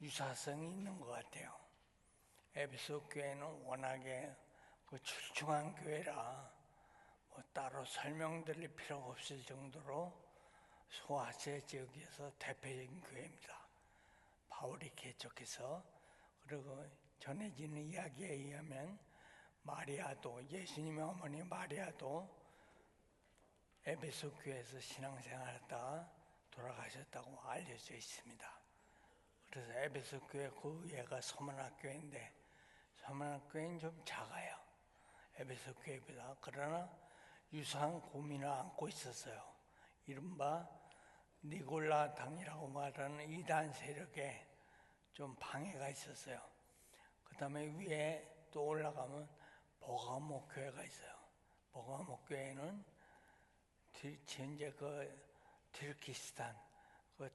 유사성이 있는 것 같아요. 에베소 교회는 워낙에 출중한 교회라 따로 설명드릴 필요가 없을 정도로 소아시아 지역에서 대표적인 교회입니다. 바울이 개척해서, 그리고 전해지는 이야기에 의하면 마리아도, 예수님의 어머니 마리아도 에베소 교회에서 신앙생활하다가 돌아가셨다고 알려져 있습니다. 그래서 에베소 교회 그 위에가 서문학교회인데, 서문학교회는 좀 작아요, 에베소 교회보다. 그러나 유사한 고민을 안고 있었어요. 이른바 니골라당이라고 말하는 이단 세력에 좀 방해가 있었어요. 그 다음에 위에 또 올라가면 버가모 교회가 있어요. 버가모 교회는 현재 티르키스탄,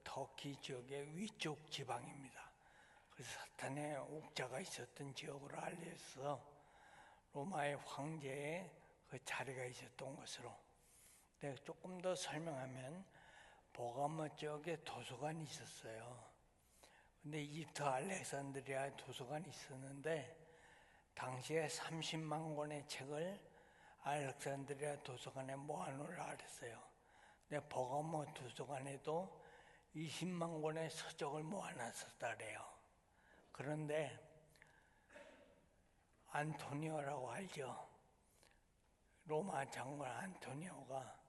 터키 지역의 위쪽 지방입니다. 그래서 사탄의 옥자가 있었던 지역으로 알려져서 로마의 황제의 자리가 있었던 것으로. 근데 조금 더 설명하면 버가모 지역에 도서관이 있었어요. 근데 이집트 알렉산드리아에 도서관이 있었는데, 당시에 30만 권의 책을 알렉산드리아 도서관에 모아놓으라 그랬어요. 근데 버가모 도서관에도 20만 권의 서적을 모아놨었다 그래요. 그런데 안토니오라고 알죠? 로마 장군 안토니오가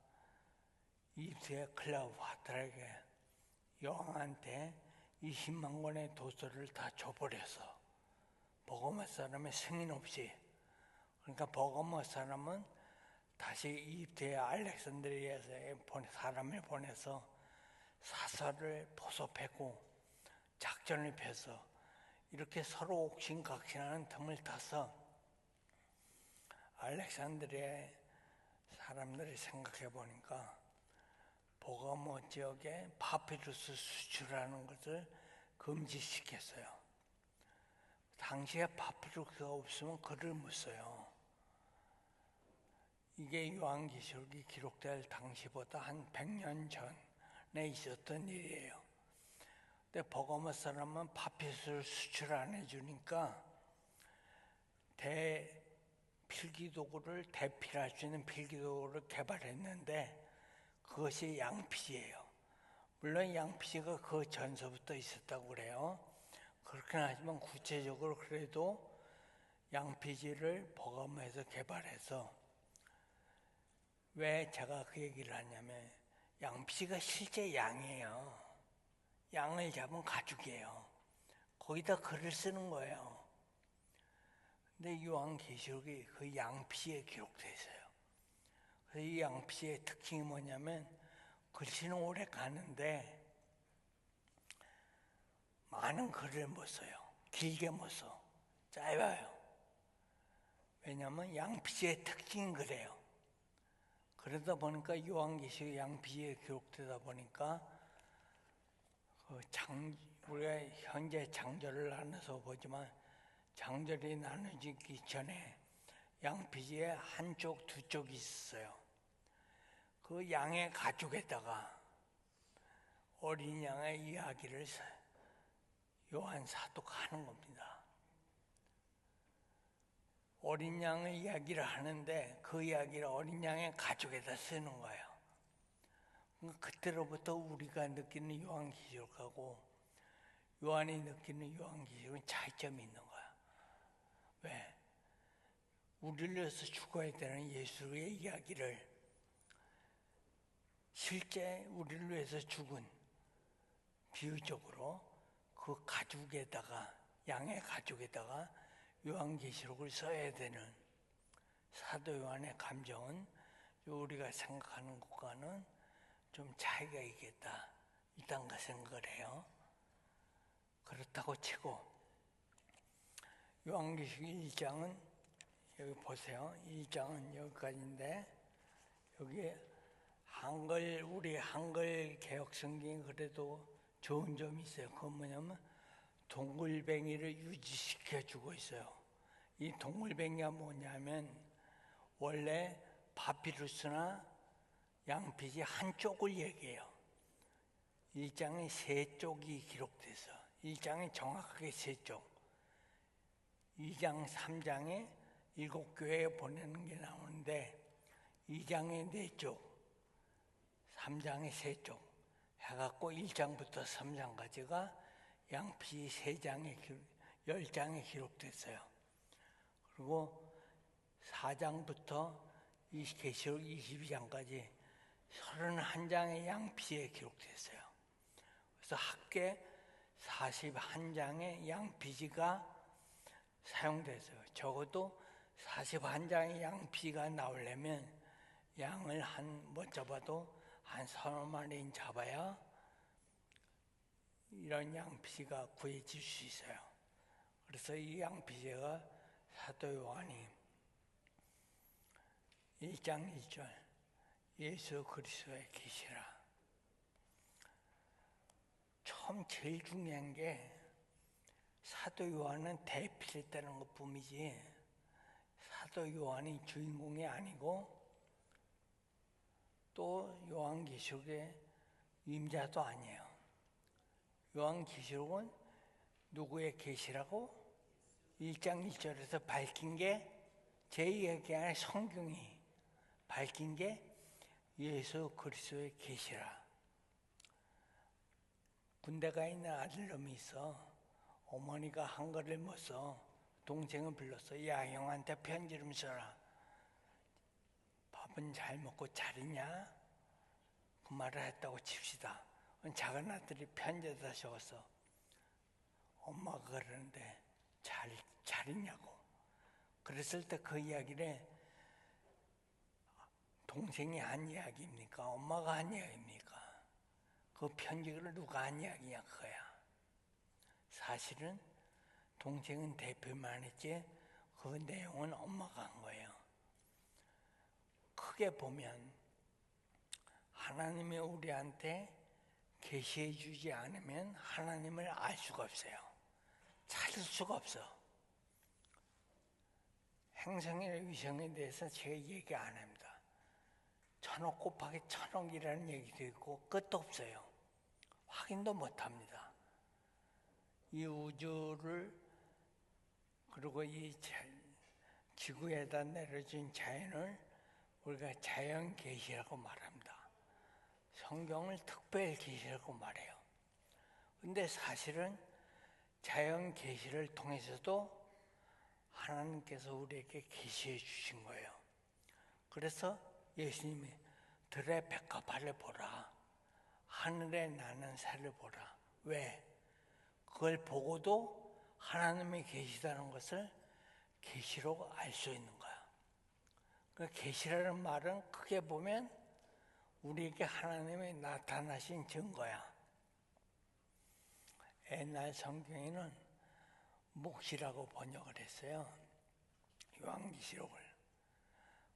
이집트의 클레오파트라에게 여왕한테 20만 권의 도서를 다 줘버려서, 버가모 사람의 승인 없이. 그러니까 버가모 사람은 다시 이집트의 알렉산드리아에서 사람을 보내서 사설을 포섭하고 작전을 펴서 이렇게 서로 옥신각신하는 틈을 타서 알렉산드리아의 사람들이 생각해 보니까 버가모 지역에 파피루스 수출하는 것을 금지시켰어요. 당시에 파피루스가 없으면 글을 못 써요. 이게 요한계시록이 기록될 당시보다 한 100년 전에 있었던 일이에요. 근데 버가모 사람은 파피루스를 수출 안 해주니까 필기도구를 대필할 수 있는 필기도구를 개발했는데, 그것이 양피지예요. 물론 양피지가 그 전서부터 있었다고 그래요. 그렇긴 하지만 구체적으로 그래도 양피지를 버가모에서 개발해서, 왜 제가 그 얘기를 하냐면, 양피지가 실제 양이에요. 양을 잡은 가죽이에요. 거기다 글을 쓰는 거예요. 근데 요한계시록이 그 양피지에 기록되어 있어요. 그래서 이 양피지의 특징이 뭐냐면, 글씨는 오래 가는데 많은 글을 못 써요. 길게 못 써. 짧아요. 왜냐하면 양피지의 특징이 그래요. 그러다 보니까 요한계시록 양피지에 기록되다 보니까 우리가 현재 장절을 나눠서 보지만, 장절이 나눠지기 전에 양피지에 한쪽 두 쪽이 있었어요. 그 양의 가죽에다가 어린 양의 이야기를 요한 사도가 하는 겁니다. 어린 양의 이야기를 하는데 그 이야기를 어린 양의 가죽에다 쓰는 거예요. 그때로부터 우리가 느끼는 요한계시록하고 요한이 느끼는 요한계시록은 차이점이 있는 거야. 왜? 우리를 위해서 죽어야 되는 예수의 이야기를 실제 우리를 위해서 죽은, 비유적으로 그 가죽에다가, 양의 가죽에다가 요한계시록을 써야 되는 사도 요한의 감정은 우리가 생각하는 것과는 좀 차이가 있겠다, 일단 그 생각을 해요. 그렇다고 치고 요한계시록 1장은 여기 보세요. 1장은 여기까지인데, 여기 우리 한글 개혁 성경이 그래도 좋은 점이 있어요. 그건 뭐냐면 동글뱅이를 유지시켜주고 있어요. 이 동글뱅이가 뭐냐면, 원래 파피루스나 양피지 한쪽을 얘기해요. 1장에 3쪽이 기록돼서 1장에 정확하게 3쪽, 2장, 3장에 7교회에 보내는 게 나오는데 2장에 4쪽, 3장에 3쪽 해갖고 1장부터 3장까지가 양피 3장에 10장에 기록됐어요. 그리고 4장부터 계시록 22장까지 31장의 양피에 기록됐어요. 그래서 합계 41장의 양피지가 사용됐어요. 적어도 41장의 양피가 나오려면 양을 못 잡아도 한 3마리는 잡아야 이런 양피지가 구해질 수 있어요. 그래서 이 양피지가 사도 요한이 1장 1절 예수 그리스도의 계시라. 처음 제일 중요한 게 사도 요한은 대필했다는 것뿐이지 사도 요한이 주인공이 아니고 또 요한계시록의 임자도 아니에요. 요한계시록은 누구의 계시라고? 1장 1절에서 밝힌 게 제 얘기 안에 성경이 밝힌 게 예수 그리스도의 계시라. 군대가 있는 아들놈이 있어. 어머니가 한글을 못 써. 동생을 불렀어. 야, 형한테 편지 좀 써라. 밥은 잘 먹고 잘 있냐? 그 말을 했다고 칩시다. 작은 아들이 편지에다 적었어. 엄마가 그러는데 잘 있냐고. 그랬을 때 그 이야기를 동생이 한 이야기입니까? 엄마가 한 이야기입니까? 그 편지를 누가 한 이야기냐 그거야. 사실은 동생은 대표만 했지 그 내용은 엄마가 한 거예요. 크게 보면 하나님이 우리한테 계시해 주지 않으면 하나님을 알 수가 없어요. 찾을 수가 없어. 행성이나 위성에 대해서 제가 얘기 안 합니다. 1000억 곱하기 1000억이라는 얘기도 있고 끝도 없어요. 확인도 못 합니다. 이 우주를 그리고 이 지구에다 내려진 자연을 우리가 자연 계시라고 말합니다. 성경을 특별 계시라고 말해요. 근데 사실은 자연 계시를 통해서도 하나님께서 우리에게 계시해 주신 거예요. 그래서 예수님이 들의 백합화를 보라. 하늘에 나는 새를 보라. 왜? 그걸 보고도 하나님이 계시다는 것을 계시로 알 수 있는 거야. 그 계시라는 말은 크게 보면 우리에게 하나님이 나타나신 증거야. 옛날 성경에는 묵시라고 번역을 했어요. 요한계시록을.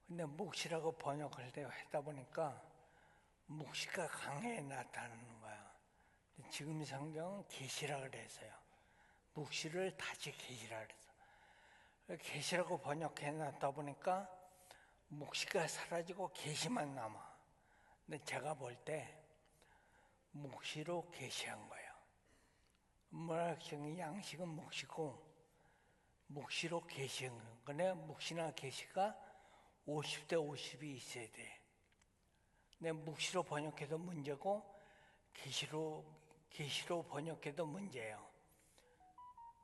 근데 묵시라고 번역을 했다 보니까 묵시가 강하게 나타나는 거야. 지금 성경은 계시라 그랬어요. 묵시를 다시 계시라 그랬어. 계시라고 번역해 놨다 보니까 묵시가 사라지고 계시만 남아. 근데 제가 볼 때 묵시로 계시한 거예요. 문학적인 양식은 묵시고 묵시로 계시한 거예요. 근데 묵시나 계시가 50대 50이 있어야 돼. 근데 묵시로 번역해도 문제고 계시로 번역해도 문제예요.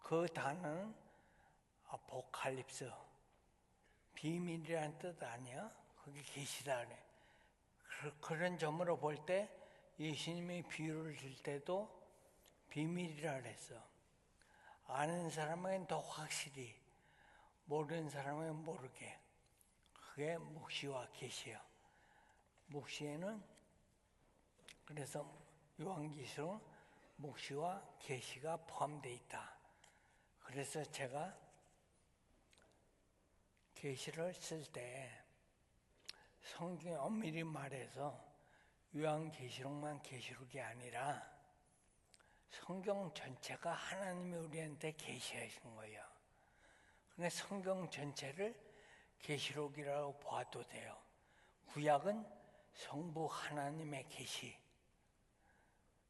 그 단어는 아포칼립스, 비밀이라는 뜻 아니야? 그게 계시다 그래. 그런 점으로 볼 때 예수님이 비유를 줄 때도 비밀이라 그랬어. 아는 사람에겐 더 확실히, 모르는 사람에겐 모르게. 그게 묵시와 계시야. 묵시에는 그래서 요한계시록 묵시와 계시가 포함되어 있다. 그래서 제가 계시를 쓸 때 성경에 엄밀히 말해서 요한계시록만 계시록이 아니라 성경 전체가 하나님이 우리한테 계시하신 거예요. 그러니까 성경 전체를 계시록이라고 봐도 돼요. 구약은 성부 하나님의 계시,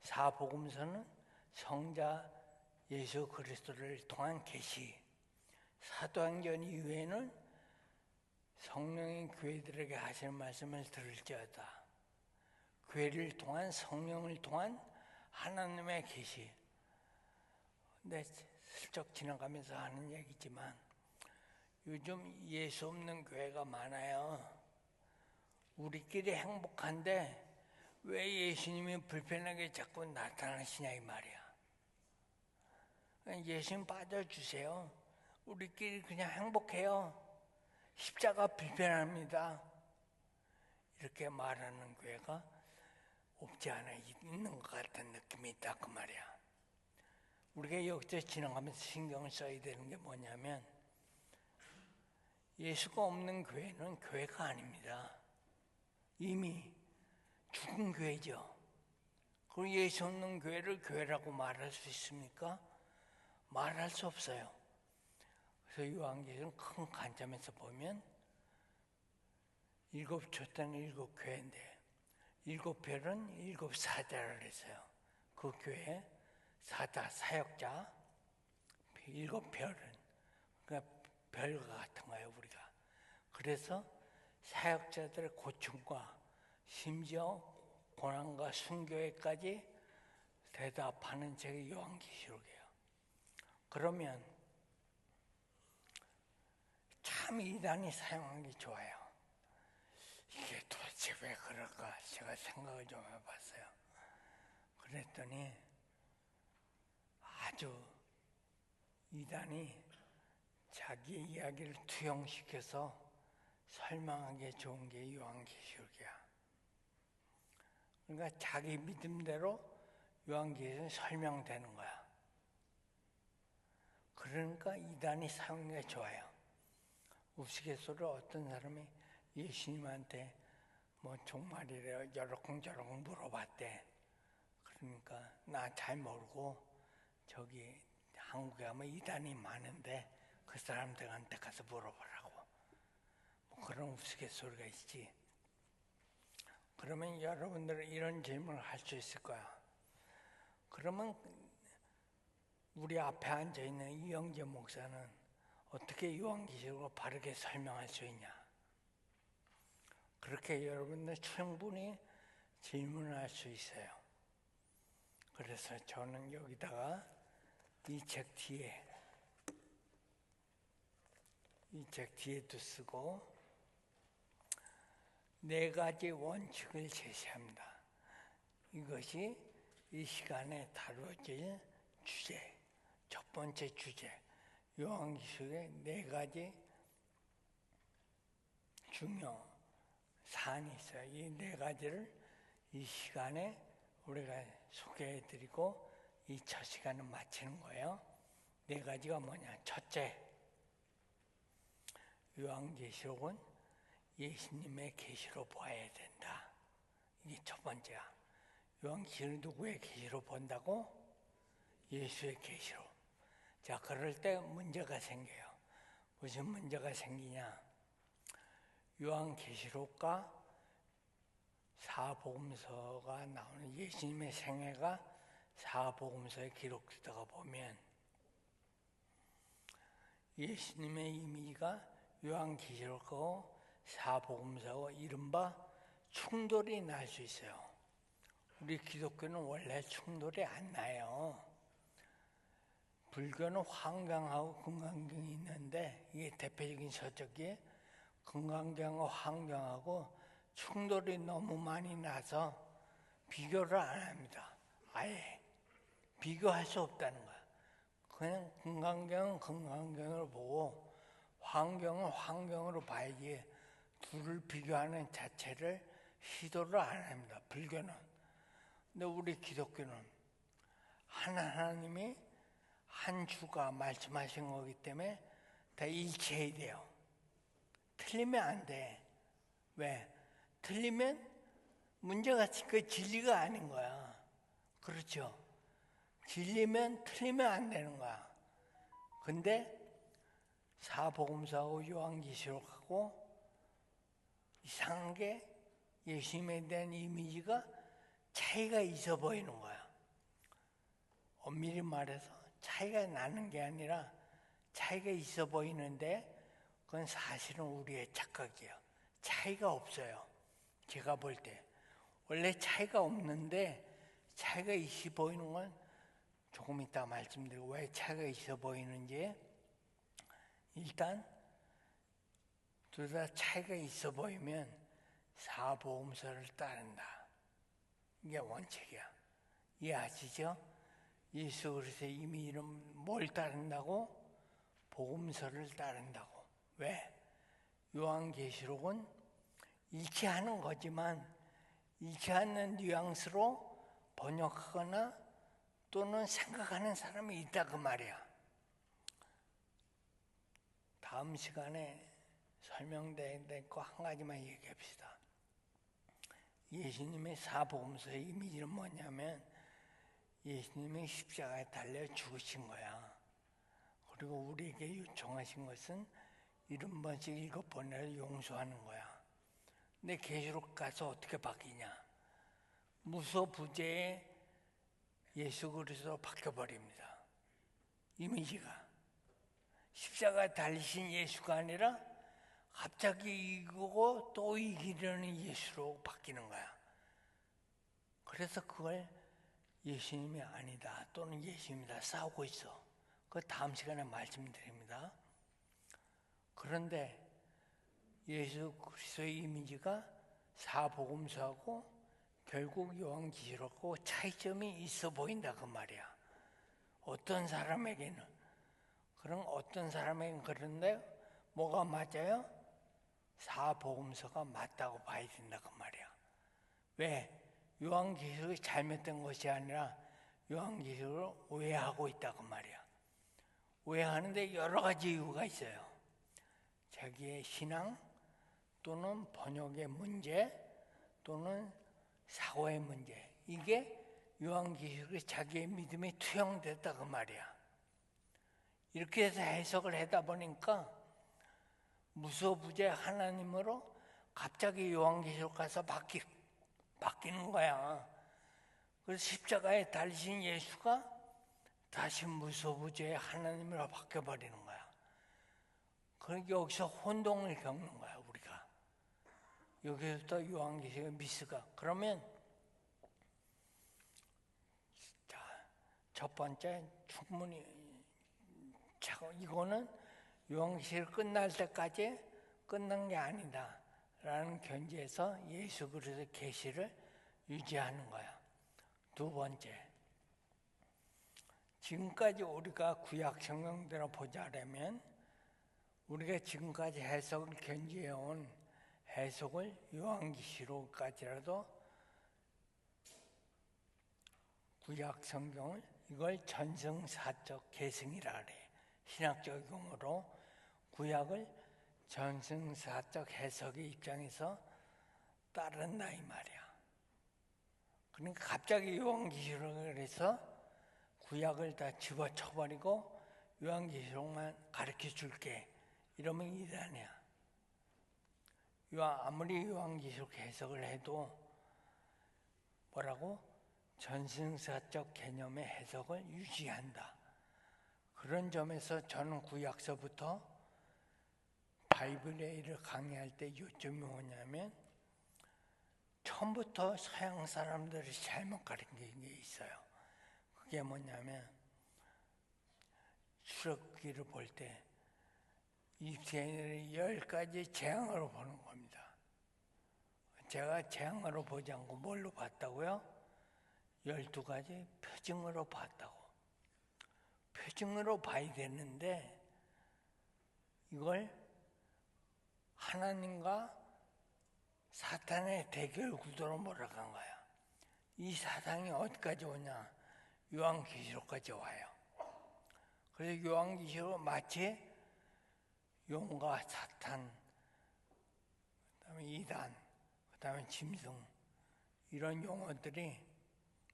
사복음서는 성자 예수 그리스도를 통한 계시, 사도행전 이후에는 성령이 교회들에게 하시는 말씀을 들을지어다. 교회를 통한 성령을 통한 하나님의 계시. 근데 슬쩍 지나가면서 하는 얘기지만 요즘 예수 없는 교회가 많아요. 우리끼리 행복한데 왜 예수님이 불편하게 자꾸 나타나시냐 이 말이야. 예수님 빠져주세요. 우리끼리 그냥 행복해요. 십자가 불편합니다. 이렇게 말하는 교회가 없지 않아 있는 것 같은 느낌이 있다 그 말이야. 우리가 여기서 지나가면서 신경을 써야 되는 게 뭐냐면 예수가 없는 교회는 교회가 아닙니다. 이미 죽은 교회죠. 그리고 예수 없는 교회를 교회라고 말할 수 있습니까? 말할 수 없어요. 그래서 요한계시록 큰 관점에서 보면 7촛대는 7교회인데 7별은 7사자를 했어요. 그 교회 사자, 사역자 7별은 그러니까 별과 같은 거예요 우리가. 그래서 사역자들의 고충과 심지어 고난과 순교에까지 대답하는 책이 요한계시록이에요. 그러면 참 이단이 사용하기 좋아요. 이게 도대체 왜 그럴까 제가 생각을 좀 해봤어요. 그랬더니 아주 이단이 자기 이야기를 투영시켜서 설명하기 좋은 게 요한계시록이야. 그러니까 자기 믿음대로 요한계시록이 설명되는 거야. 그러니까 이단이 사용하기 좋아요. 우스갯소리로 어떤 사람이 예수님한테 뭐 종말이래요 여러쿵저러쿵 물어봤대. 그러니까 나 잘 모르고 저기 한국에 가면 이단이 많은데 그 사람들한테 가서 물어보라고. 뭐 그런 우스갯소리가 있지. 그러면 여러분들은 이런 질문을 할 수 있을 거야. 그러면 우리 앞에 앉아있는 이영재 목사는 어떻게 요한계시록을 바르게 설명할 수 있냐? 그렇게 여러분들 충분히 질문할 수 있어요. 그래서 저는 여기다가 이 책 뒤에도 쓰고 4가지 원칙을 제시합니다. 이것이 이 시간에 다뤄질 주제, 첫 번째 주제, 요한계시록의 4가지 중요 사안이 있어요. 이 4가지를 이 시간에 우리가 소개해드리고 이 첫 시간을 마치는 거예요. 4가지가 뭐냐? 첫째, 요한계시록은 예수님의 계시로 보아야 된다. 이게 첫 번째야. 요한계시록 누구의 계시로 본다고? 예수의 계시로. 자, 그럴 때 문제가 생겨요. 무슨 문제가 생기냐? 요한계시록과 사복음서가 나오는 예수님의 생애가 사복음서에 기록되다가 보면 예수님의 이미지가 요한계시록하고 사복음서하고 이른바 충돌이 날 수 있어요. 우리 기독교는 원래 충돌이 안 나요. 불교는 환경하고 금강경이 있는데 이게 대표적인 서적이 금강경하고 환경하고 충돌이 너무 많이 나서 비교를 안 합니다. 아예 비교할 수 없다는 거야. 그냥 금강경은 금강경으로 보고 환경은 환경으로 봐야지 둘을 비교하는 자체를 시도를 안 합니다. 불교는. 근데 우리 기독교는 하나님이 한 주가 말씀하신 거기 때문에 다 일치해야 돼요. 틀리면 안 돼. 왜? 틀리면 문제가 그 진리가 아닌 거야. 그렇죠? 진리면 틀리면 안 되는 거야. 근데 사복음서하고 요한계시록하고 이상한 게 예수님에 대한 이미지가 차이가 있어 보이는 거야. 엄밀히 말해서 차이가 나는 게 아니라 차이가 있어 보이는데 그건 사실은 우리의 착각이에요. 차이가 없어요. 제가 볼 때 원래 차이가 없는데 차이가 있어 보이는 건 조금 이따 말씀드리고, 왜 차이가 있어 보이는지. 일단 둘 다 차이가 있어 보이면 사보험서를 따른다. 이게 원칙이야. 이해하시죠? 예수 그리스도의 이미 이름 뭘 따른다고? 복음서를 따른다고. 왜? 요한계시록은 일치하는 거지만 일치 않는 뉘앙스로 번역하거나 또는 생각하는 사람이 있다 그 말이야. 다음 시간에 설명될 거 한 가지만 얘기합시다. 예수님의 사복음서의 이미지는 뭐냐면 예수님이 십자가에 달려 죽으신 거야. 그리고 우리에게 요청하신 것은 70번씩 7번을 용서하는 거야. 근데 계시록 가서 어떻게 바뀌냐? 무소부재의 예수 그리스도로 바뀌어버립니다. 이미지가 십자가에 달리신 예수가 아니라 갑자기 이기고 또 이기려는 예수로 바뀌는 거야. 그래서 그걸 예수님이 아니다 또는 예수님이다 싸우고 있어. 그 다음 시간에 말씀드립니다. 그런데 예수 그리스도의 이미지가 사복음서하고 결국 요한계시록하고 차이점이 있어 보인다 그 말이야. 어떤 사람에게는. 그럼 어떤 사람에게는 그런데 뭐가 맞아요? 사복음서가 맞다고 봐야 된다 그 말이야. 왜? 요한계시록이 잘못된 것이 아니라 요한계시록을 오해하고 있다 그 말이야. 오해하는데 여러 가지 이유가 있어요. 자기의 신앙 또는 번역의 문제 또는 사고의 문제, 이게 요한계시록에 자기의 믿음이 투영됐다 그 말이야. 이렇게 해서 해석을 하다 보니까 무소부재 하나님으로 갑자기 요한계시록 가서 바뀌는 거야. 그래서 십자가에 달리신 예수가 다시 무소부재의 하나님으로 바뀌어버리는 거야. 그러니까 여기서 혼동을 겪는 거야 우리가. 여기서부터 요한계시록의 미스가. 그러면 자, 첫 번째 충분히 이거는 요한계시록 끝날 때까지 끝난 게 아니다 라는 견지에서 예수 그리스도의 계시를 유지하는 거야. 두 번째, 지금까지 우리가 구약 성경대로 보자면 우리가 지금까지 해석을 견지해온 해석을 요한계시록까지라도 구약 성경을 이걸 전승사적 계승이라 그래. 신학적 용어로 구약을 전승사적 해석의 입장에서 따른다 이 말이야. 그러니까 갑자기 요한계시록을 해서 구약을 다 집어쳐버리고 요한계시록만 가르쳐 줄게 이러면 이단이야. 아무리 요한계시록 해석을 해도 뭐라고? 전승사적 개념의 해석을 유지한다. 그런 점에서 저는 구약서부터 바이블에이를 강의할 때 요점이 뭐냐면 처음부터 서양 사람들이 잘못 가르친 게 있어요. 그게 뭐냐면 출애굽기를 볼 때 이스라엘을 10가지 재앙으로 보는 겁니다. 제가 재앙으로 보지 않고 뭘로 봤다고요? 12가지 표징으로 봤다고. 표징으로 봐야 되는데 이걸 하나님과 사탄의 대결 구도로 몰아간 거야. 이 사상이 어디까지 오냐? 요한계시록까지 와요. 그래서 요한계시록 마치 용과 사탄, 그다음에 이단, 그다음에 짐승 이런 용어들이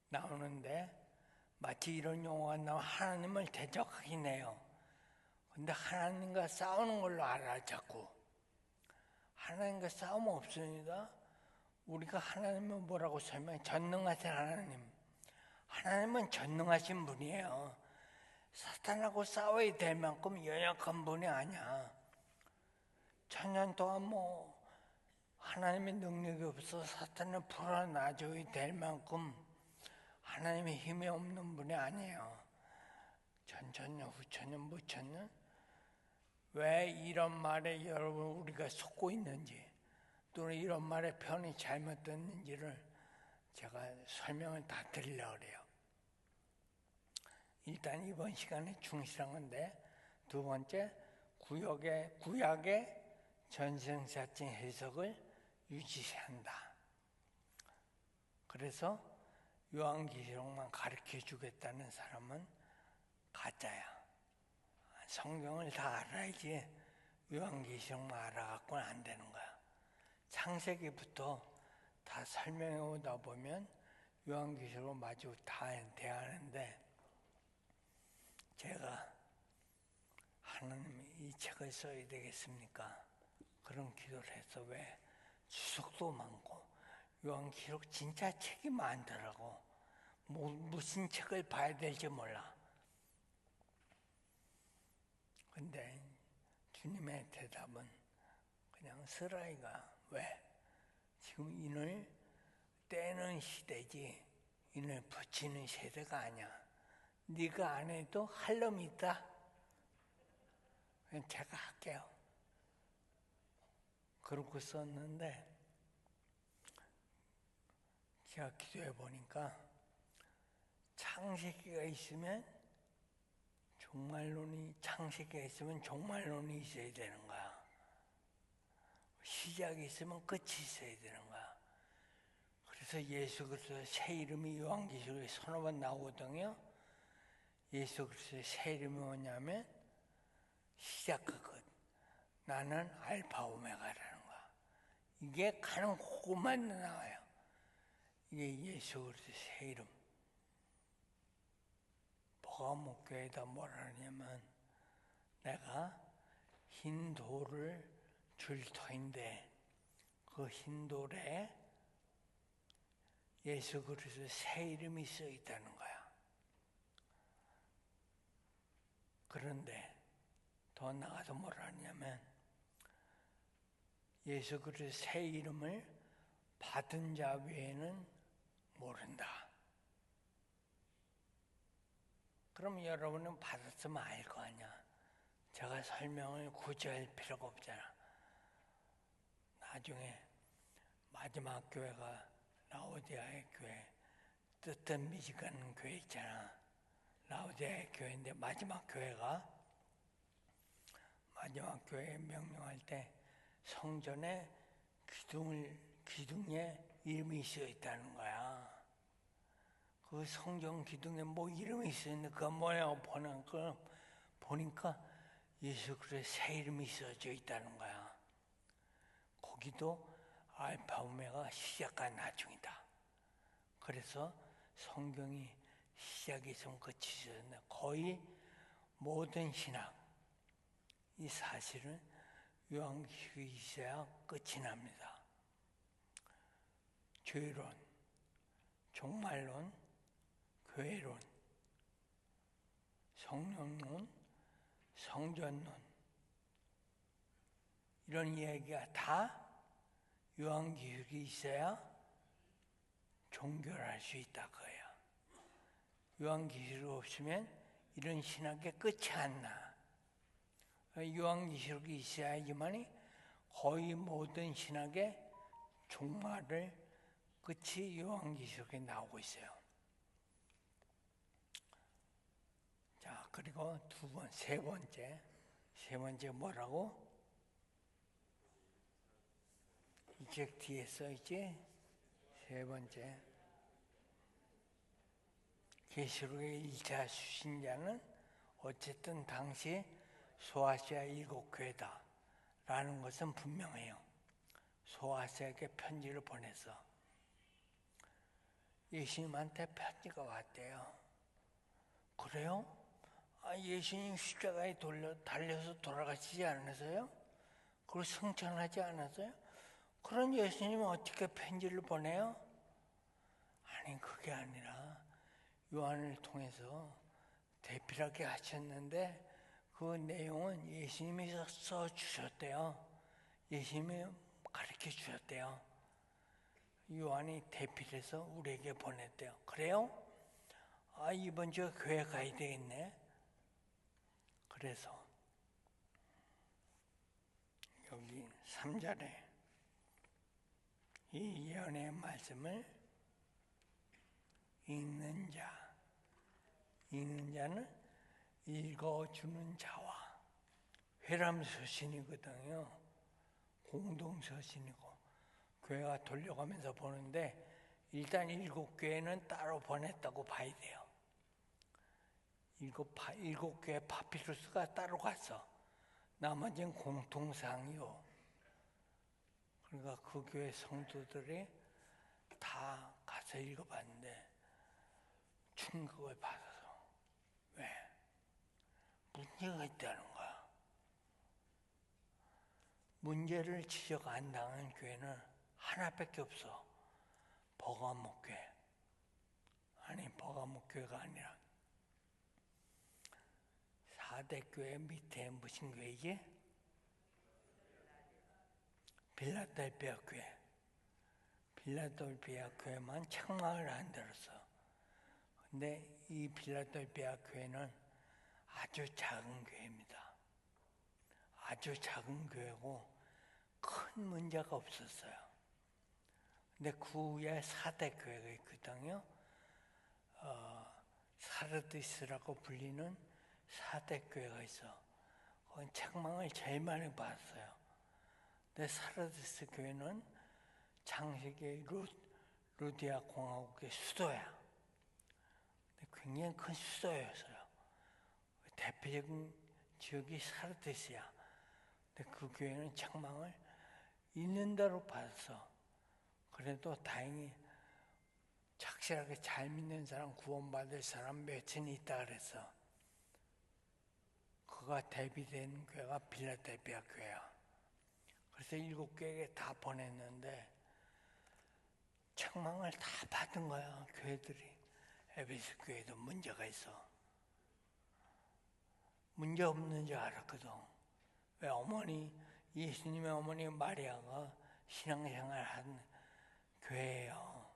나오는데 마치 이런 용어가 나오면 하나님을 대적하긴 해요. 근데 하나님과 싸우는 걸로 알아 자꾸. 하나님과 싸움 없습니다. 우리가 하나님을 뭐라고 설명해? 전능하신 하나님. 하나님은 전능하신 분이에요. 사탄하고 싸워야 될 만큼 연약한 분이 아니야. 천년 동안 하나님의 능력이 없어 사탄을 풀어놔줘야 될 만큼 하나님의 힘이 없는 분이 아니에요. 전천년, 후천년, 무천년. 왜 이런 말에 여러분 우리가 속고 있는지, 또는 이런 말에 편이 잘못됐는지를 제가 설명을 다 드리려고 그래요. 일단 이번 시간에 충실한 건데, 두 번째, 구약의 전생사진 해석을 유지해야 한다. 그래서 요한계시록만 가르쳐 주겠다는 사람은 가짜야. 성경을 다 알아야지 요한계시록만 알아갖고는 안 되는 거야. 창세기부터 다 설명해 오다 보면 요한계시록 마주 다 대하는데, 제가 하나님 이 책을 써야 되겠습니까? 그런 기도를 해서 왜 주석도 많고 요한계시록 진짜 책이 많더라고. 무슨 책을 봐야 될지 몰라. 근데 주님의 대답은 그냥 쓰라이가 왜? 지금 인을 떼는 시대지 인을 붙이는 세대가 아니야. 네가 안 해도 할 놈이 있다. 그냥 제가 할게요. 그러고 썼는데 제가 기도해 보니까 창세기가 있으면 종말론이, 창세기가 있으면 종말론이 있어야 되는 거야. 시작이 있으면 끝이 있어야 되는 거야. 그래서 예수 그리스도의 새 이름이 요한계시록에 서너 번 나오거든요. 예수 그리스도의 새 이름이 뭐냐면 시작과 끝. 나는 알파 오메가라는 거야. 이게 가는 곳만 나와요. 이게 예수 그리스도의 새 이름. 보가목교에다 뭐라 하냐면, 내가 흰 돌을 줄 터인데 그 흰 돌에 예수 그리스도의 새 이름이 써 있다는 거야. 그런데 더 나가서 뭐라 하냐면, 예수 그리스도의 새 이름을 받은 자 외에는 모른다. 그럼 여러분은 받았으면 알 거 아니야. 제가 설명을 굳이 할 필요가 없잖아. 나중에 마지막 교회가 라오디아의 교회, 뜻은 미지간 교회 있잖아. 라오디아의 교회인데 마지막 교회에 명령할 때 성전에 기둥에 이름이 써 있다는 거야. 그 성전 기둥에 이름이 있었는데 그거 뭐냐고 보니까 예수 그리스도의 새 이름이 써져 있다는 거야. 거기도 알파 오메가 시작과 나중이다. 그래서 성경이 시작이 있으면 끝이 있었는데 거의 모든 신학, 이 사실은 요한계시록이 있어야 끝이 납니다. 죄론, 종말론, 교회론, 성령론, 성전론, 이런 이야기가 다 요한계시록이 있어야 종교를 할 수 있다 그거예요. 요한계시록 없으면 이런 신학의 끝이 안 나. 요한계시록이 있어야지만이 거의 모든 신학의 종말을 끝이 요한계시록에 나오고 있어요. 자, 그리고 세 번째 뭐라고? 이 책 뒤에 써있지? 세 번째, 계시록의 1차 수신자는 어쨌든 당시 소아시아 7교회다 라는 것은 분명해요. 소아시아에게 편지를 보내서 예수님한테 편지가 왔대요. 그래요? 예수님 십자가에 달려서 돌아가시지 않았어요? 그걸 승천하지 않았어요? 그런 예수님은 어떻게 편지를 보내요? 아니, 그게 아니라 요한을 통해서 대필하게 하셨는데 그 내용은 예수님이 써주셨대요. 예수님이 가르쳐 주셨대요. 요한이 대필해서 우리에게 보냈대요. 그래요? 아, 이번 주에 교회 가야 되겠네. 그래서 여기 3절에 이 예언의 말씀을 읽는 자는 읽어주는 자와 회람서신이거든요. 공동서신이고 교회가 돌려가면서 보는데 일단 7교회는 따로 보냈다고 봐야 돼요. 7교회 파피루스가 따로 갔어. 나머지는 공통사항이요. 그러니까 그 교회 성도들이 다 가서 읽어봤는데 충격을 받아서 왜? 문제가 있다는 거야. 문제를 지적 안 당한 교회는 하나밖에 없어. 버가목교회. 아니, 버가목교회가 아니라 4대 교회 밑에 무슨 교회지? 빌라델피아 교회. 빌라델피아 교회만 책망을 안 들었어. 근데 이 빌라델피아 교회는 아주 작은 교회입니다. 아주 작은 교회고 큰 문제가 없었어요. 근데 그 위에 4대 교회가 있거든요. 사르디스라고 불리는 4대 교회가 있어. 그건 책망을 제일 많이 받았어요. 근데 사르디스 교회는 창세기 루디아 공화국의 수도야. 굉장히 큰 수도였어요. 대표적인 지역이 사르디스야. 근데 그 교회는 책망을 있는 대로 받았어. 그래도 다행히 착실하게 잘 믿는 사람, 구원받을 사람 몇천 있다 그랬어. 그가 대비된 교회가 빌라델피아 교회야. 그래서 7교회에 다 보냈는데 책망을 다 받은 거야, 교회들이. 에베소 교회도 문제가 있어. 문제 없는 줄 알았거든. 왜 예수님의 어머니 마리아가 신앙생활 한 교회예요.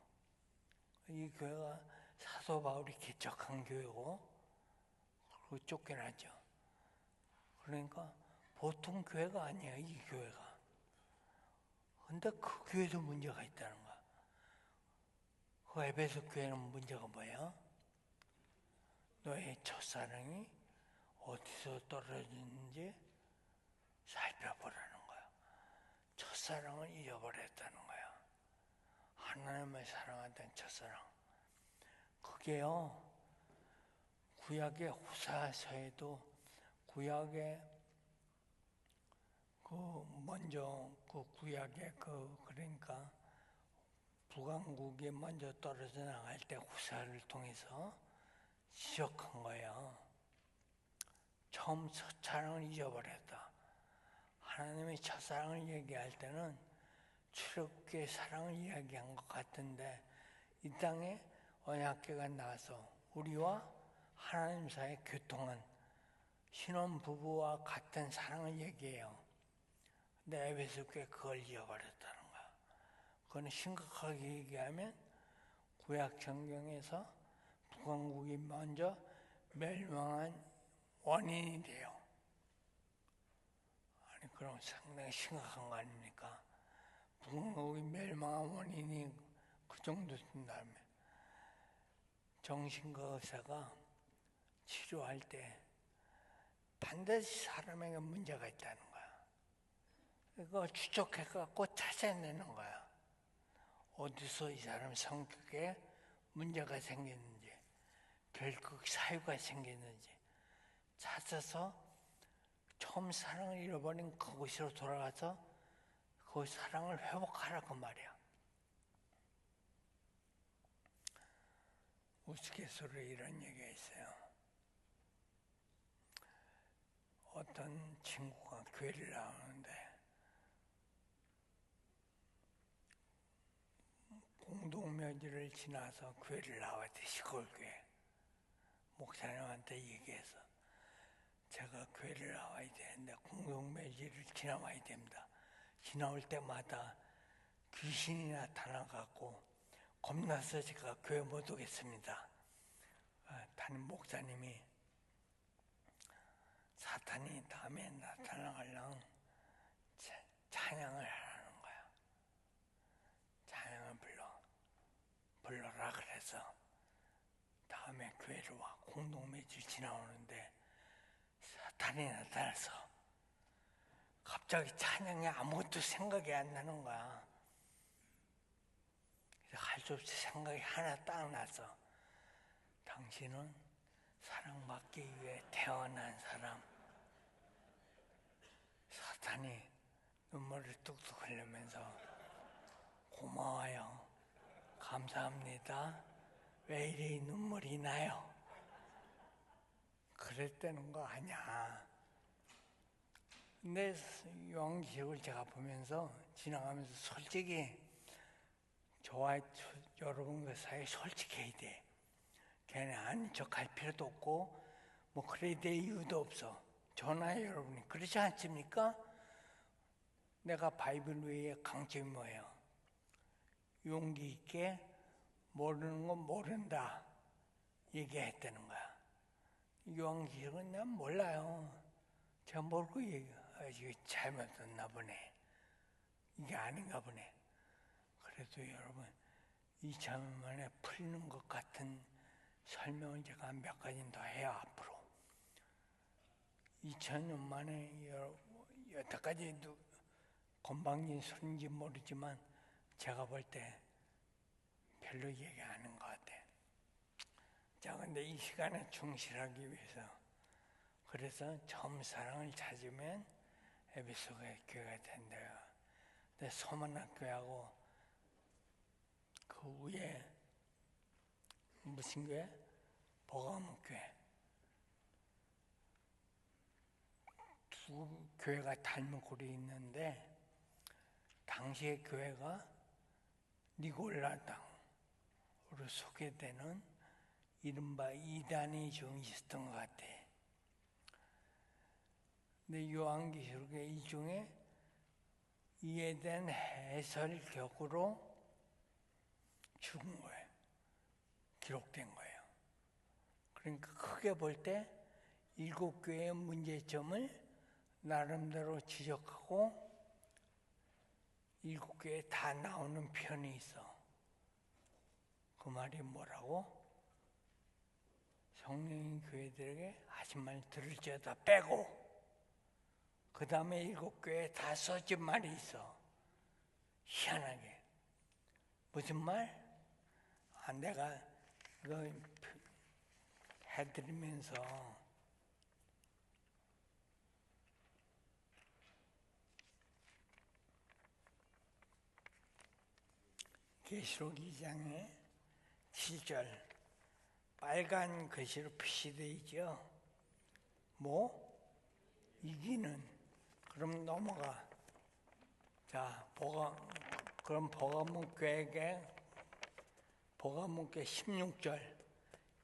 이 교회가 사도 바울이 개척한 교회고, 그리고 쫓겨났죠. 그러니까 보통 교회가 아니야, 이 교회가. 근데 그 교회도 문제가 있다는 거야. 그 에베소 교회는 문제가 뭐야? 너의 첫사랑이 어디서 떨어졌는지 살펴보라는 거야. 첫사랑을 잃어버렸다는 거야. 하나님을 사랑하던 첫사랑. 그게요, 구약의 호사서에도 구약의 구약의 그러니까 북왕국이 먼저 떨어져 나갈 때 후사를 통해서 지적한 거예요. 처음 첫사랑을 잊어버렸다. 하나님의 첫사랑을 얘기할 때는 출애굽기의 사랑을 이야기한 것 같은데 이 땅에 언약궤가 나와서 우리와 하나님 사이에 교통한 신혼부부와 같은 사랑을 얘기해요. 근데 에베소 교회 그걸 잊어버렸다는 거야. 그건 심각하게 얘기하면 구약 성경에서 북왕국이 먼저 멸망한 원인이 돼요. 아니 그럼 상당히 심각한 거 아닙니까? 북왕국이 멸망한 원인이 그 정도 된다면 정신과 의사가 치료할 때 반드시 사람에게 문제가 있다는 거야. 그거 추적해갖고 찾아내는 거야. 어디서 이 사람 성격에 문제가 생겼는지, 결국 사유가 생겼는지 찾아서 처음 사랑을 잃어버린 그곳으로 돌아가서 그 사랑을 회복하라고 말이야. 우스갯소리로 이런 얘기가 있어요. 어떤 친구가 교회를 나오는데 공동묘지를 지나서 교회를 나왔대, 시골교회. 목사님한테 얘기해서 제가 교회를 나와야 되는데 공동묘지를 지나와야 됩니다. 지나올 때마다 귀신이 나타나갖고 겁나서 제가 교회 못 오겠습니다. 담임 목사님이 사탄이 다음에 나타나려면 찬양을 하라는 거야. 찬양을 불러라 그래서 다음에 교회로 와. 공동묘지 지나오는데 사탄이 나타나서 갑자기 찬양이 아무것도 생각이 안 나는 거야. 할 수 없이 생각이 하나 딱 나서 당신은 사랑받기 위해 태어난 사람. 사탄이 눈물을 뚝뚝 흘리면서 고마워요. 감사합니다. 왜 이리 눈물이 나요? 그랬다는 거 아니야. 근데 요한계시록을 제가 보면서 지나가면서 솔직히 저와 여러분과 사이에 솔직해야 돼. 걔네 아닌 척 할 필요도 없고 뭐 그래야 될 이유도 없어. 저나 여러분이 그렇지 않습니까? 내가 바이블 외에 강점이 뭐예요? 용기 있게 모르는 건 모른다 얘기했다는 거야. 요한계시록은 난 몰라요. 제가 모르고 이게 잘못했나 보네. 이게 아닌가 보네. 그래도 여러분 2000년 만에 풀리는 것 같은 설명을 제가 몇 가지 더 해요. 앞으로 2000년 만에 여태까지 건방진 소리인지 모르지만 제가 볼 때 별로 얘기 안 하는 것 같아. 자, 근데 이 시간에 충실하기 위해서 그래서 처음 사랑을 찾으면 에베소의 교회가 된대요. 근데 소만학교하고 그 위에 무슨 교회? 버가모교회. 두 교회가 닮은 꼴이 있는데 당시의 교회가 니골라 땅으로 소개되는 이른바 이단이 좀 있었던 것 같아. 근데 요한계시록의 일종의 이에 대한 해설격으로 죽은 거예요. 기록된 거예요. 그러니까 크게 볼 때 7교회의 문제점을 나름대로 지적하고 7교회에 다 나오는 편이 있어. 그 말이 뭐라고? 성령인 교회들에게 하신 말 들을지어다 빼고 그 다음에 7교회에 다 써진 말이 있어. 희한하게. 무슨 말? 내가 이거 해드리면서 계시록 2장에 7절 빨간 글씨로 표시되어 있죠. 뭐? 이기는. 그럼 넘어가. 자, 그럼 버가모교회 16절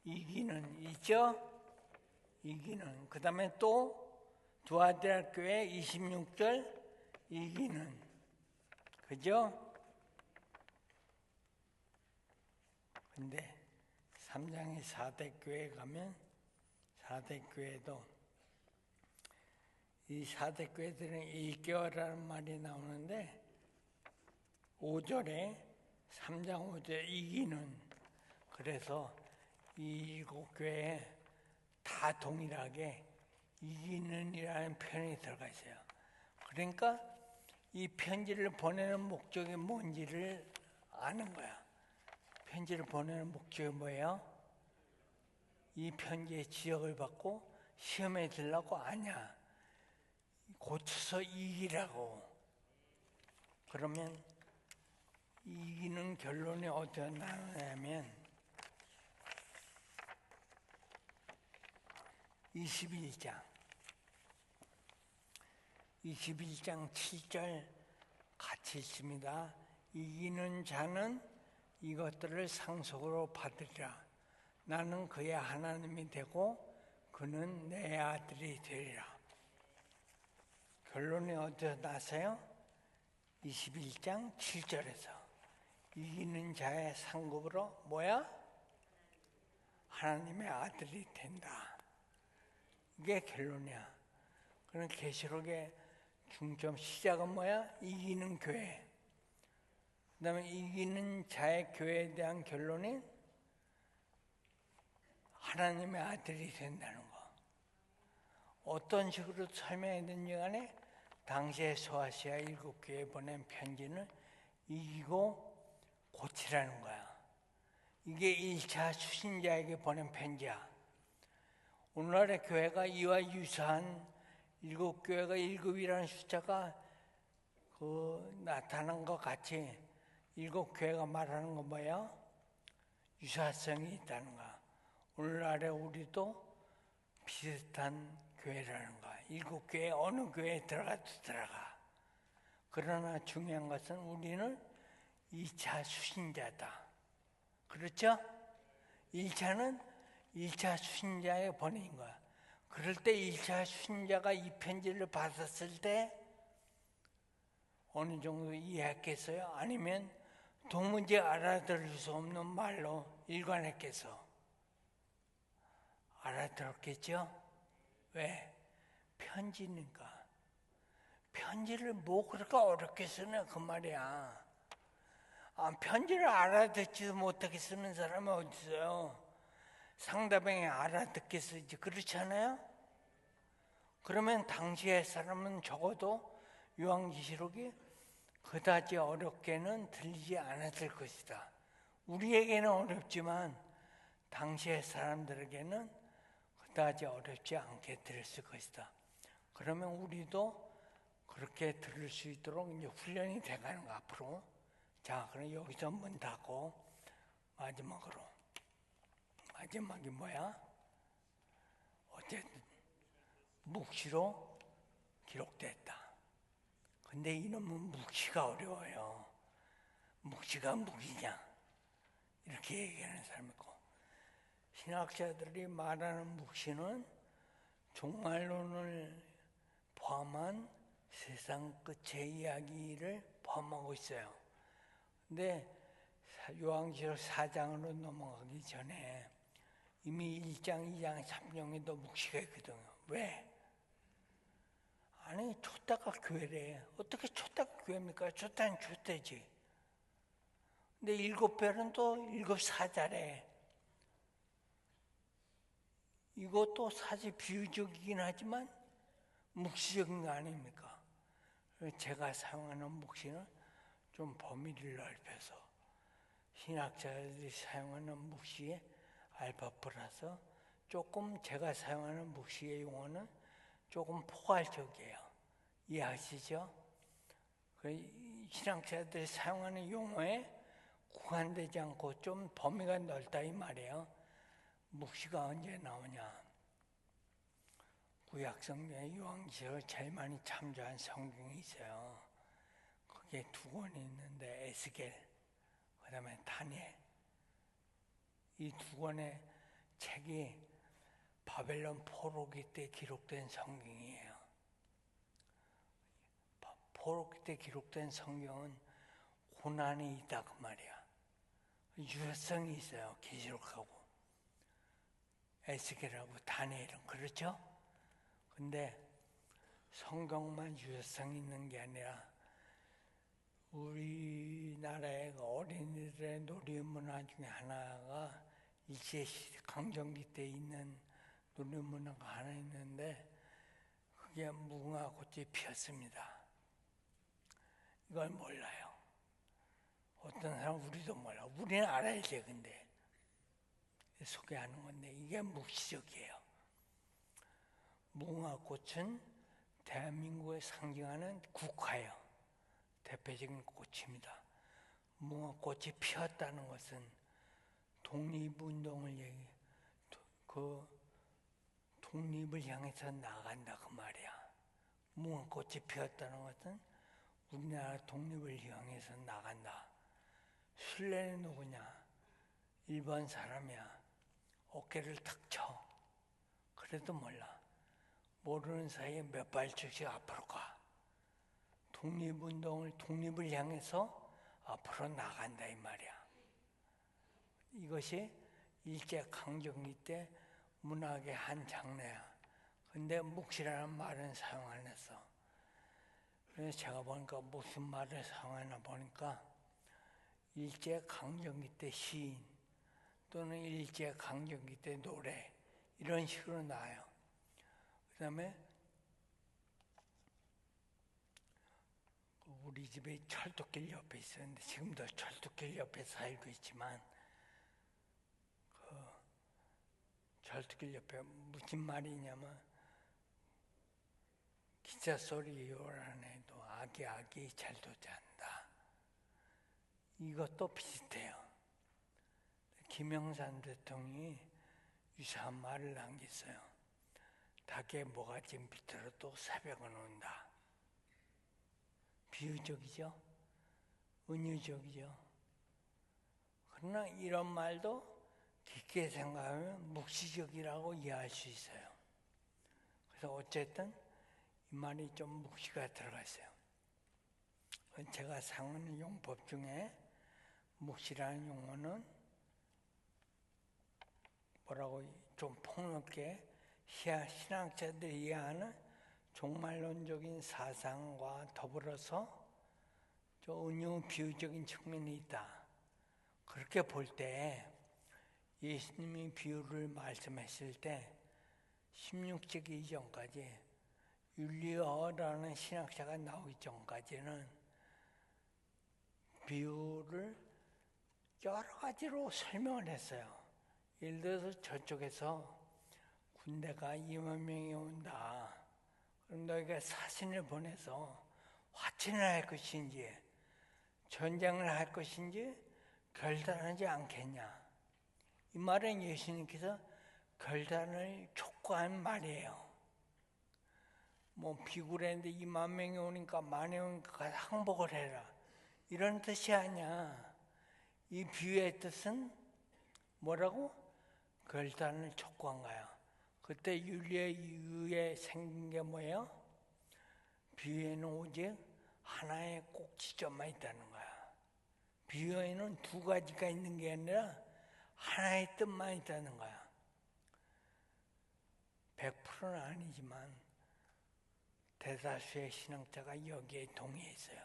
이기는 있죠? 이기는. 그 다음에 또 두아디라 교회 26절 이기는. 그죠? 근데 3장의 4대 교회에 가면 4대 교회도 이 4대 교회들은 일개월이라는 말이 나오는데 5절에 3장 5절 이기는. 그래서 이 7교회에 다 동일하게 이기는이라는 표현이 들어가 있어요. 그러니까 이 편지를 보내는 목적이 뭔지를 아는 거야. 편지를 보내는 목적이 뭐예요? 이 편지의 지적을 받고 시험에 들라고 아냐. 고쳐서 이기라고. 그러면 이기는 결론이 어떻게 나오냐면 21장 7절 같이 있습니다. 이기는 자는 이것들을 상속으로 받으리라. 나는 그의 하나님이 되고 그는 내 아들이 되리라. 결론이 어디서 나세요? 21장 7절에서 이기는 자의 상급으로 뭐야? 하나님의 아들이 된다. 이게 결론이야. 그럼 계시록의 중점 시작은 뭐야? 이기는 교회. 그 다음에 이기는 자의 교회에 대한 결론이 하나님의 아들이 된다는 거. 어떤 식으로 설명했는지 간에 당시에 소아시아 7교회에 보낸 편지는 이기고 고치라는 거야. 이게 1차 수신자에게 보낸 편지야. 오늘날의 교회가 이와 유사한 7교회가 1급이라는 숫자가 나타난 것 같이 7교회가 말하는 건 뭐야? 유사성이 있다는 거야. 오늘날의 우리도 비슷한 교회라는 거야. 7교회 어느 교회에 들어가도 들어가. 그러나 중요한 것은 우리는 2차 수신자다. 그렇죠? 1차는 1차 수신자에 보낸 거야. 그럴 때 1차 수신자가 이 편지를 받았을 때 어느 정도 이해했겠어요? 아니면 도무지 알아들을 수 없는 말로 일관했겠어? 알아들었겠죠? 왜? 편지니까. 편지를 뭐 그렇게 어렵게 쓰냐 그 말이야. 편지를 알아듣지도 못하게 쓰는 사람이 어디 있어요? 상대방이 알아듣게 쓰지. 그렇지 않아요? 그러면 당시의 사람은 적어도 요한계시록이 그다지 어렵게는 들리지 않았을 것이다. 우리에게는 어렵지만 당시의 사람들에게는 그다지 어렵지 않게 들었을 것이다. 그러면 우리도 그렇게 들을 수 있도록 이제 훈련이 돼가는 거 앞으로. 자, 그럼 여기서 문 닫고 마지막이 뭐야? 어쨌든 묵시로 기록됐다. 근데 이놈은 묵시가 어려워요. 묵시가 묵이냐? 이렇게 얘기하는 사람이 있고, 신학자들이 말하는 묵시는 종말론을 포함한 세상 끝의 이야기를 포함하고 있어요. 근데 요한계시록 4장으로 넘어가기 전에 이미 1장, 2장, 3장에도 묵시가 있거든요. 왜? 아니, 촛대가 교회래. 어떻게 촛대가 교회입니까? 촛대는 촛대지. 근데 7별은 또 7사자래. 이것도 사실 비유적이긴 하지만 묵시적인 거 아닙니까? 제가 사용하는 묵시는 좀 범위를 넓혀서 신학자들이 사용하는 묵시의 알파프라서 조금 제가 사용하는 묵시의 용어는 조금 포괄적이에요. 이해하시죠? 신학자들이 사용하는 용어에 국한되지 않고 좀 범위가 넓다 이 말이에요. 묵시가 언제 나오냐? 구약성경에 요한계시록을 제일 많이 참조한 성경이 있어요. 그게 2권이 있는데 에스겔, 그 다음에 다니엘. 이 2권의 책이 바벨론 포로기 때 기록된 성경이에요. 포로기 때 기록된 성경은 고난이 있다 그 말이야. 유효성이 있어요. 계시록하고 에스겔하고 다니엘은. 그렇죠? 근데 성경만 유효성이 있는 게 아니라 우리나라의 어린이들의 놀이문화 중에 하나가 일제강점기 때 있는 놀이문화가 하나 있는데 그게 무궁화꽃이 피었습니다. 이걸 몰라요. 어떤 사람은 우리도 몰라. 우리는 알아야 돼. 근데 소개하는 건데 이게 묵시적이에요. 무궁화꽃은 대한민국을 상징하는 국화예요. 대표적인 꽃입니다. 무궁화꽃이 피었다는 것은 독립운동을 그 독립을 향해서 나간다 그 말이야. 무궁화꽃이 피었다는 것은 우리나라 독립을 향해서 나간다. 순례는 누구냐? 일본 사람이야. 어깨를 탁 쳐. 그래도 몰라. 모르는 사이에 몇 발짝씩 앞으로 가. 독립을 향해서 앞으로 나간다 이 말이야. 이것이 일제강점기 때 문학의 한 장르야. 근데 묵시라는 말은 사용 안 했어. 그래서 제가 보니까 무슨 말을 사용하나 보니까 일제강점기 때 시인 또는 일제강점기 때 노래 이런 식으로 나와요. 그 다음에 우리 집에 철도길 옆에 있었는데 지금도 철도길 옆에 살고 있지만 그 철도길 옆에 무슨 말이냐면 기차 소리 요란해도 아기 잘도 잔다. 이것도 비슷해요. 김영삼 대통령이 유사한 말을 남겼어요. 닭의 모가지 밑으로 또 새벽은 온다. 비유적이죠? 은유적이죠? 그러나 이런 말도 깊게 생각하면 묵시적이라고 이해할 수 있어요. 그래서 어쨌든 이 말이 좀 묵시가 들어갔어요. 제가 사용하는 용법 중에 묵시라는 용어는 뭐라고 좀 폭넓게 신학자들이 이해하는 종말론적인 사상과 더불어서 좀 은유 비유적인 측면이 있다. 그렇게 볼 때 예수님이 비유를 말씀했을 때 16세기 이전까지 율리어라는 신학자가 나오기 전까지는 비유를 여러 가지로 설명을 했어요. 예를 들어서 저쪽에서 군대가 2만 명이 온다. 그럼 너희가 사신을 보내서 화친을 할 것인지 전쟁을 할 것인지 결단하지 않겠냐. 이 말은 예수님께서 결단을 촉구한 말이에요. 뭐 비굴했는데 2만 명이 오니까 많이 오니까 항복을 해라. 이런 뜻이 아니야. 이 비유의 뜻은 뭐라고? 결단을 촉구한 거야. 그때 율리의 이후에 생긴 게 뭐예요? 비유에는 오직 하나의 꼭 지점만 있다는 거야. 비유에는 두 가지가 있는 게 아니라 하나의 뜻만 있다는 거야. 100%는 아니지만 대다수의 신학자가 여기에 동의했어요.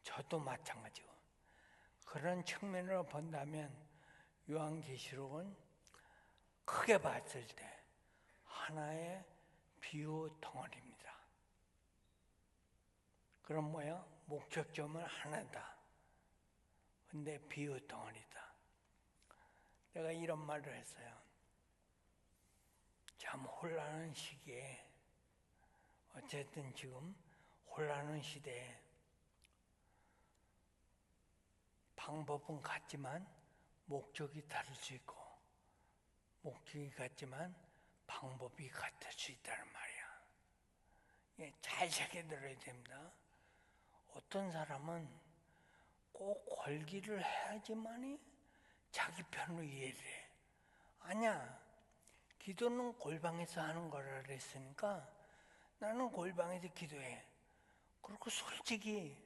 저도 마찬가지고. 그런 측면으로 본다면 요한계시록은 크게 봤을 때 하나의 비유 덩어리입니다. 그럼 뭐야? 목적점은 하나다. 근데 비유 덩어리다. 내가 이런 말을 했어요. 참 혼란한 시기에 어쨌든 지금 혼란한 시대에 방법은 같지만 목적이 다를 수 있고 목적이 같지만 방법이 같을 수 있다는 말이야. 잘 새겨 들어야 됩니다. 어떤 사람은 꼭 걸기를 해야지만이 자기 편으로 이해를 해. 아니야. 기도는 골방에서 하는 거라 그랬으니까 나는 골방에서 기도해. 그리고 솔직히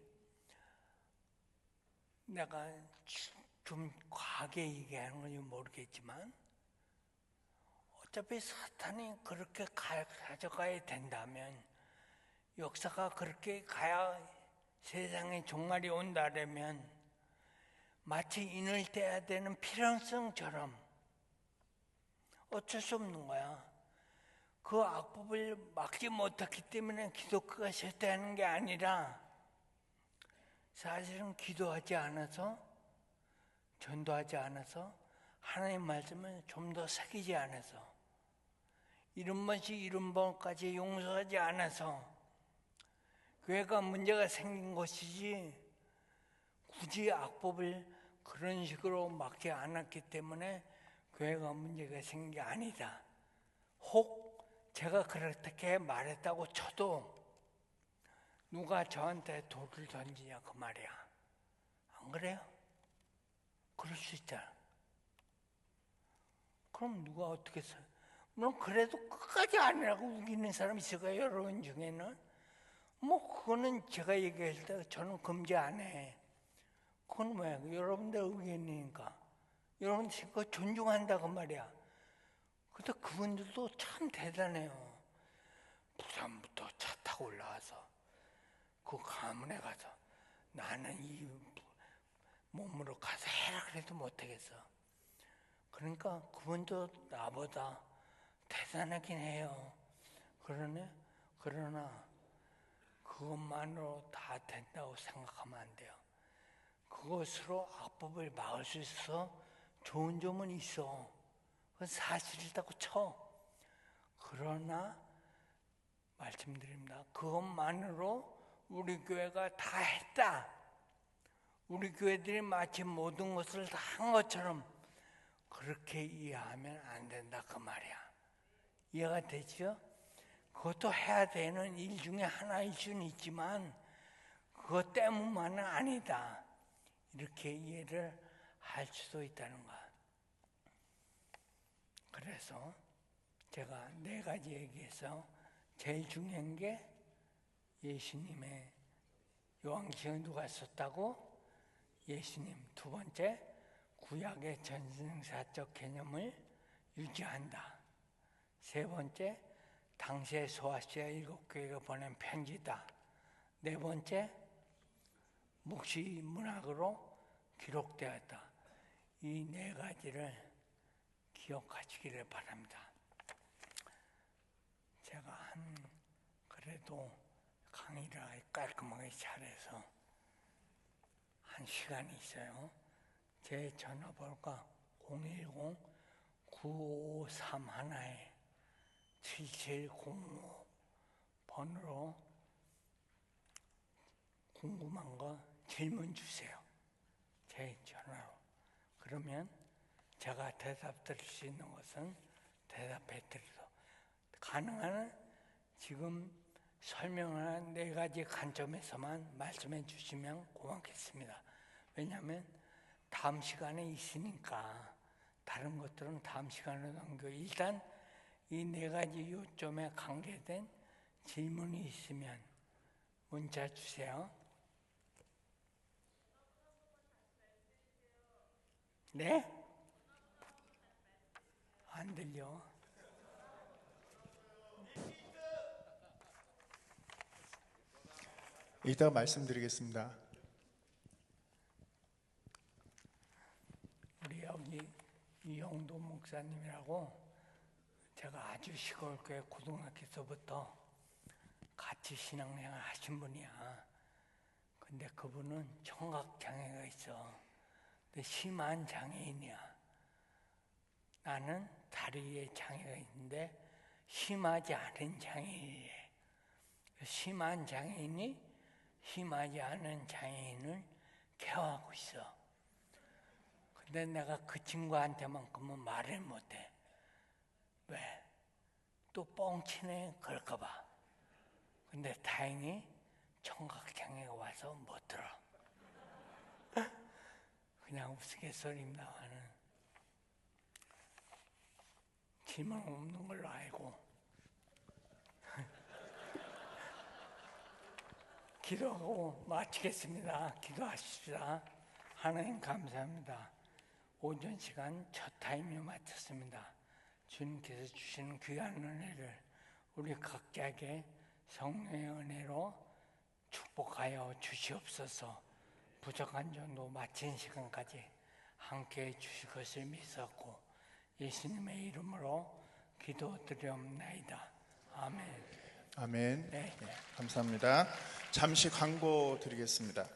내가 좀 과하게 얘기하는 건지 모르겠지만 어차피 사탄이 그렇게 가져가야 된다면 역사가 그렇게 가야 세상에 종말이 온다면 마치 인을 떼야 되는 필연성처럼 어쩔 수 없는 거야. 그 악법을 막지 못했기 때문에 기독교가 쇠퇴하는 게 아니라 사실은 기도하지 않아서 전도하지 않아서 하나님 말씀을 좀 더 새기지 않아서 이런 번씩 이런 번까지 용서하지 않아서 교회가 문제가 생긴 것이지 굳이 악법을 그런 식으로 막지 않았기 때문에 교회가 문제가 생긴 게 아니다. 혹 제가 그렇게 말했다고 쳐도 누가 저한테 돌을 던지냐 그 말이야. 안 그래요? 그럴 수 있잖아. 그럼 누가 어떻게 사? 물론 그래도 끝까지 아니라고 우기는 사람이 있을 거예요. 여러분 중에는. 뭐 그거는 제가 얘기할 때 저는 금지 안 해. 그건 뭐야? 여러분들 의견이니까. 여러분들 그거 존중한다 그 말이야. 근데 그분들도 참 대단해요. 부산부터 차 타고 올라와서 그 가문에 가서 나는 이 몸으로 가서 해라 그래도 못하겠어. 그러니까 그분도 나보다 대단하긴 해요. 그러나 그것만으로 다 된다고 생각하면 안 돼요. 그것으로 악법을 막을 수 있어 좋은 점은 있어. 그건 사실이라고 쳐. 그러나 말씀드립니다. 그것만으로 우리 교회가 다 했다. 우리 교회들이 마치 모든 것을 다 한 것처럼 그렇게 이해하면 안 된다 그 말이야. 이해가 되죠? 그것도 해야 되는 일 중에 하나일 수는 있지만 그것 때문만은 아니다. 이렇게 이해를 할 수도 있다는 것. 그래서 제가 4가지 얘기해서 제일 중요한 게 예수님의 요한계시록에 누가 썼다고? 예수님. 2번째, 구약의 전승사적 개념을 유지한다. 3번째, 당시의 소아시아 7교회가 보낸 편지다. 4번째, 묵시 문학으로 기록되었다. 이 4가지를 기억하시기를 바랍니다. 제가 그래도 강의를 깔끔하게 잘해서 한 시간이 있어요. 제 전화번호가 010-9531-7705 번호로 궁금한 거 질문 주세요. 제 전화로. 그러면 제가 대답 드릴 수 있는 것은 대답해 드리도록 가능한 지금 설명한 4가지 관점에서만 말씀해 주시면 고맙겠습니다. 왜냐하면 다음 시간에 있으니까 다른 것들은 다음 시간에 넘겨. 일단 이 4가지 요점에 관계된 질문이 있으면 문자 주세요. 네? 안 들려. 이따가 말씀드리겠습니다. 우리 여기 이영도 목사님이라고 제가 아주 시골 교회 고등학교에서부터 같이 신앙생활 하신 분이야. 근데 그분은 청각장애가 있어. 근데 심한 장애인이야. 나는 다리에 장애가 있는데 심하지 않은 장애인이래. 심한 장애인이 심하지 않은 장애인을 케어하고 있어. 근데 내가 그 친구한테만큼은 말을 못해. 왜? 또 뻥치네 그럴까봐. 근데 다행히 청각장애가 와서 못 들어. 그냥 우스갯소리입니다만은 질문 없는 걸로 알고 기도하고 마치겠습니다. 기도하십시다. 하나님 감사합니다. 오전 시간 첫 타임이 마쳤습니다. 주님께서 주시는 귀한 은혜를 우리 각자에게 성령의 은혜로 축복하여 주시옵소서. 부족한 정도 마친 시간까지 함께해 주실 것을 믿었고 예수님의 이름으로 기도드리옵나이다. 아멘. 아멘. 네. 네, 감사합니다. 잠시 광고 드리겠습니다.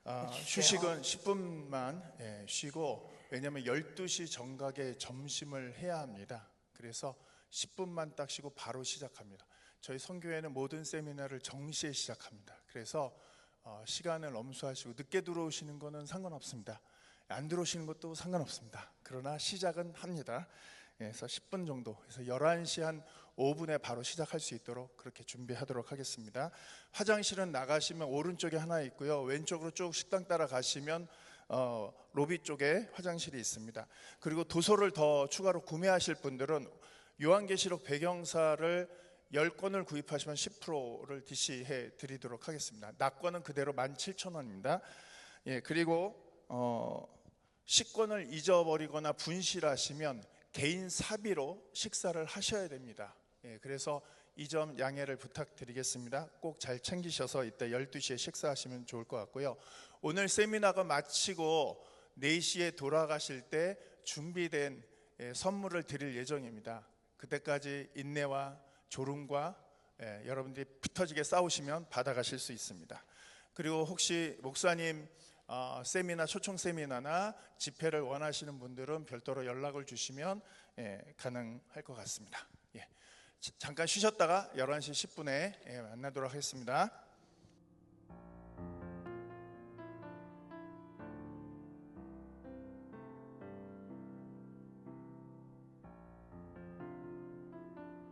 휴식은 10분만 쉬고, 왜냐하면 12시 정각에 점심을 해야 합니다. 그래서 10분만 딱 쉬고 바로 시작합니다. 저희 선교회는 모든 세미나를 정시에 시작합니다. 그래서 시간을 엄수하시고 늦게 들어오시는 거는 상관없습니다. 안 들어오시는 것도 상관없습니다. 그러나 시작은 합니다. 그래서 10분 정도, 그래서 11시 한 5분에 바로 시작할 수 있도록 그렇게 준비하도록 하겠습니다. 화장실은 나가시면 오른쪽에 하나 있고요. 왼쪽으로 쭉 식당 따라 가시면 로비 쪽에 화장실이 있습니다. 그리고 도서를 더 추가로 구매하실 분들은 요한계시록 배경사를 10권을 구입하시면 10%를 DC해 드리도록 하겠습니다. 낙권은 그대로 17,000원입니다. 예, 그리고 10권을 잊어버리거나 분실하시면 개인 사비로 식사를 하셔야 됩니다. 예, 그래서 이 점 양해를 부탁드리겠습니다. 꼭 잘 챙기셔서 이따 12시에 식사하시면 좋을 것 같고요. 오늘 세미나가 마치고 4시에 돌아가실 때 준비된 선물을 드릴 예정입니다. 그때까지 인내와 졸음과 여러분들이 피 터지게 싸우시면 받아가실 수 있습니다. 그리고 혹시 목사님 세미나, 초청 세미나나 집회를 원하시는 분들은 별도로 연락을 주시면 가능할 것 같습니다. 잠깐 쉬셨다가 11시 10분에 만나도록 하겠습니다.